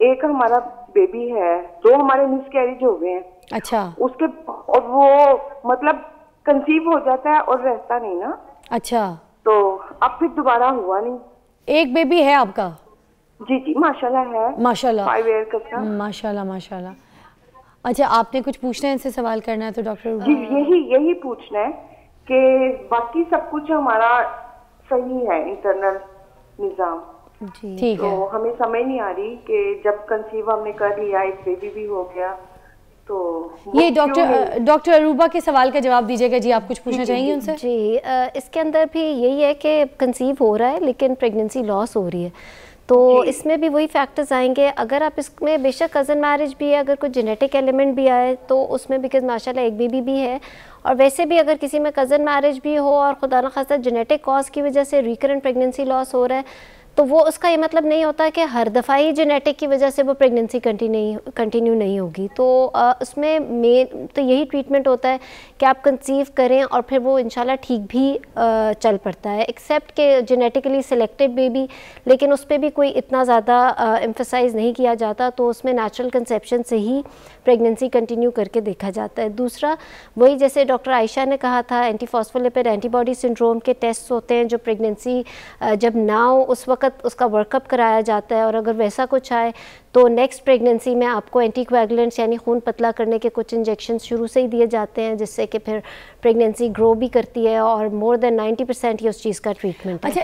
ایک ہمارا بیبی ہے، 2 ہمارے مس کیریج ہو گئے ہیں. اچھا. اس کے اور وہ مطلب کنسیو ہو جاتا ہے اور رہتا نہیں نا. اچھا. تو اب پھر دوبارہ ہوا نہیں. ایک بیبی ہے آپ کا؟ جی ماشاءاللہ ہے. ماشاء اللہ. 5 ایئر کا. ماشاء اللہ ماشاء اللہ. اچھا آپ نے کچھ پوچھنا ہے، ان سے سوال کرنا ہے تو ڈاکٹر؟ جی یہی پوچھنا ہے کہ باقی سب کچھ ہمارا صحیح ہے انٹرنل نظام. جی ٹھیک ہے. تو ہمیں سمجھ نہیں آ رہی کہ جب کنسیو ہم نے کر لیا، ایک بیبی بھی ہو گیا، تو یہ ڈاکٹر اروبا کے سوال کا جواب دیجیے گا. جی آپ کچھ پوچھنا چاہیں گے ان سے؟ جی اس کے اندر بھی یہی ہے کہ کنسیو ہو رہا ہے لیکن پریگننسی لاس ہو رہی ہے، تو اس میں بھی وہی فیکٹرز آئیں گے. اگر آپ اس میں بے شک کزن میرج بھی ہے، اگر کوئی جینیٹک ایلیمنٹ بھی آئے تو اس میں بیکاز ماشاءاللہ ایک بیبی بھی ہے، اور ویسے بھی اگر کسی میں کزن میرج بھی ہو اور خدا نخواستہ جینیٹک کاز کی وجہ سے ریکرنٹ پریگننسی لاس ہو رہا ہے، تو وہ اس کا یہ مطلب نہیں ہوتا کہ ہر دفعہ ہی جینیٹک کی وجہ سے وہ پریگننسی کنٹینیو نہیں ہوگی. تو اس میں مین تو یہی ٹریٹمنٹ ہوتا ہے کہ آپ کنسیو کریں اور پھر وہ انشاءاللہ ٹھیک بھی چل پڑتا ہے، ایکسیپٹ کہ جینیٹیکلی سلیکٹڈ بیبی، لیکن اس پہ بھی کوئی اتنا زیادہ ایمفسائز نہیں کیا جاتا، تو اس میں نیچرل کنسیپشن سے ہی پریگننسی کنٹینیو کر کے دیکھا جاتا ہے. دوسرا وہی جیسے ڈاکٹر عائشہ نے کہا تھا، اینٹی فاسفولیپڈ اینٹی باڈی سنڈروم کے ٹیسٹ ہوتے ہیں جو پریگننسی جب نہ ہو اس وقت اس کا ورک اپ کرایا جاتا ہے، اور اگر ویسا کچھ آئے تو نیکسٹ پریگننسی میں آپ کو اینٹی کویگولنٹس یعنی خون پتلا کرنے کے کچھ انجیکشنز شروع سے ہی دیے جاتے ہیں، جس سے کہ پھر پریگننسی گرو بھی کرتی ہے، اور مور دین 90% یہ اس چیز کا ٹریٹمنٹ ہے.